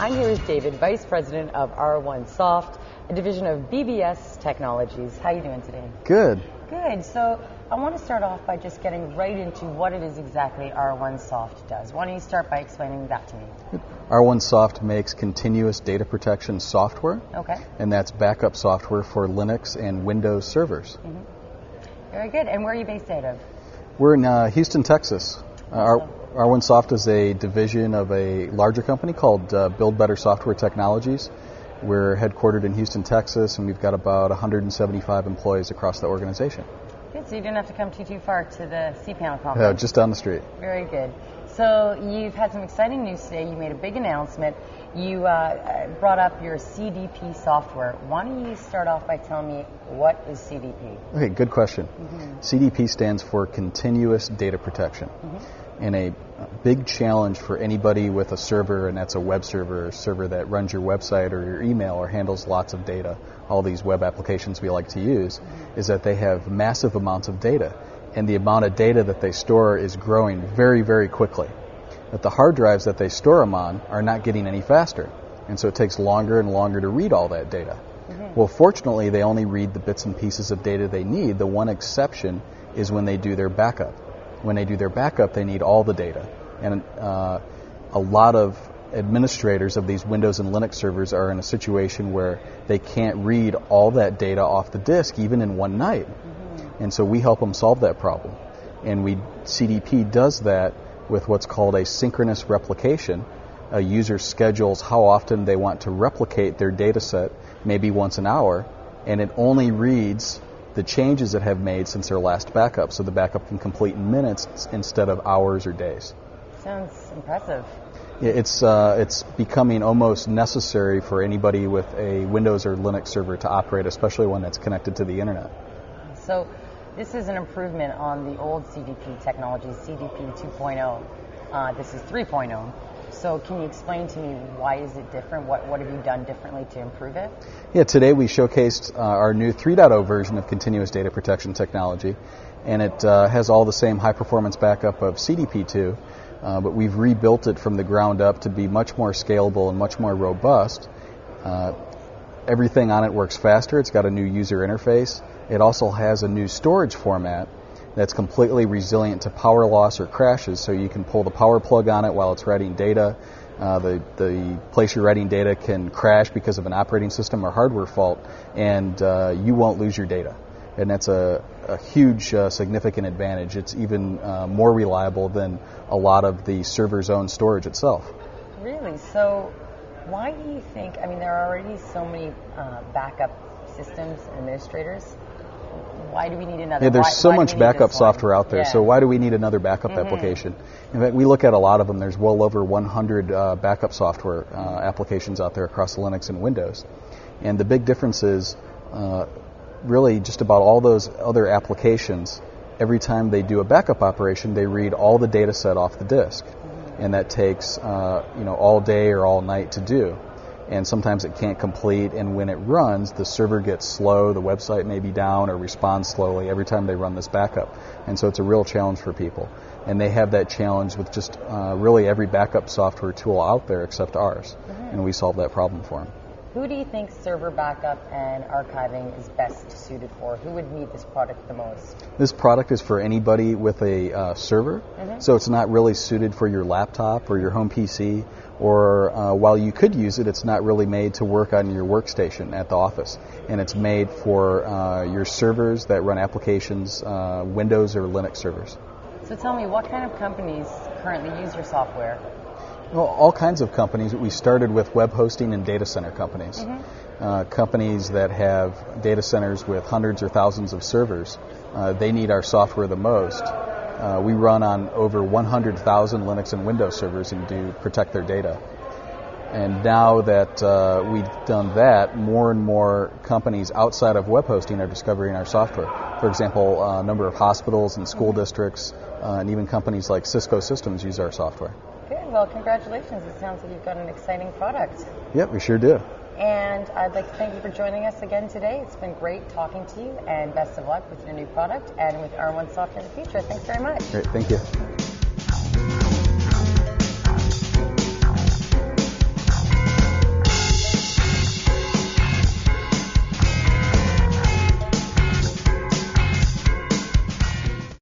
I'm here with David, Vice President of R1 Soft, a division of BBS Technologies. How are you doing today? Good. Good. So I want to start off by just getting right into what it is exactly R1 Soft does. Why don't you start by explaining that to me? R1 Soft makes continuous data protection software. Okay. And that's backup software for Linux and Windows servers. Mm-hmm. Very good. And where are you based out of? We're in Houston, Texas. R1 Soft is a division of a larger company called Build Better Software Technologies. We're headquartered in Houston, Texas, and we've got about 175 employees across the organization. Good, so you didn't have to come too far to the cPanel conference. Just down the street. Very good. So you've had some exciting news today. You made a big announcement. You brought up your CDP software. Why don't you start off by telling me what is CDP? Okay, good question. Mm-hmm. CDP stands for Continuous Data Protection. Mm-hmm. And a big challenge for anybody with a server, and that's a web server, a server that runs your website or your email or handles lots of data, all these web applications we like to use, is that they have massive amounts of data. And the amount of data that they store is growing very, very quickly. But the hard drives that they store them on are not getting any faster. And so it takes longer and longer to read all that data. Mm-hmm. Well, fortunately, they only read the bits and pieces of data they need. The one exception is when they do their backup. When they do their backup, they need all the data. And a lot of administrators of these Windows and Linux servers are in a situation where they can't read all that data off the disk, even in one night. Mm-hmm. And so we help them solve that problem. And CDP does that with what's called a synchronous replication. A user schedules how often they want to replicate their data set, maybe once an hour, and it only reads the changes it have made since their last backup, so the backup can complete in minutes instead of hours or days. Sounds impressive. It's becoming almost necessary for anybody with a Windows or Linux server to operate, especially one that's connected to the internet. So this is an improvement on the old CDP technology, CDP 2.0. This is 3.0. So can you explain to me why is it different? What have you done differently to improve it? Yeah, today we showcased our new 3.0 version of continuous data protection technology, and it has all the same high-performance backup of CDP2, but we've rebuilt it from the ground up to be much more scalable and much more robust. Everything on it works faster. It's got a new user interface. It also has a new storage format that's completely resilient to power loss or crashes, so you can pull the power plug on it while it's writing data. The place you're writing data can crash because of an operating system or hardware fault, and you won't lose your data. And that's a huge, significant advantage. It's even more reliable than a lot of the server's own storage itself. Really? So why do you think, there are already so many backup systems and administrators. Why do we need another? Yeah, there's so much backup software out there, yeah. So why do we need another backup application? In fact, we look at a lot of them. There's well over 100 backup software applications out there across Linux and Windows. And the big difference is really just about all those other applications, every time they do a backup operation, they read all the data set off the disk. And that takes all day or all night to do. And sometimes it can't complete, and when it runs, the server gets slow, the website may be down or responds slowly every time they run this backup. And so it's a real challenge for people. And they have that challenge with just really every backup software tool out there except ours. And we solve that problem for them. Who do you think server backup and archiving is best suited for? Who would need this product the most? This product is for anybody with a server, so it's not really suited for your laptop or your home PC, or while you could use it, it's not really made to work on your workstation at the office. And it's made for your servers that run applications, Windows or Linux servers. So tell me, what kind of companies currently use your software? Well, all kinds of companies. We started with web hosting and data center companies. Companies that have data centers with hundreds or thousands of servers, they need our software the most. We run on over 100,000 Linux and Windows servers and do protect their data. And now that we've done that, more and more companies outside of web hosting are discovering our software. For example, a number of hospitals and school districts, and even companies like Cisco Systems use our software. Good. Well, congratulations. It sounds like you've got an exciting product. Yep, we sure do. And I'd like to thank you for joining us again today. It's been great talking to you, and best of luck with your new product and with R1 Soft in the future. Thanks very much. Great. Thank you.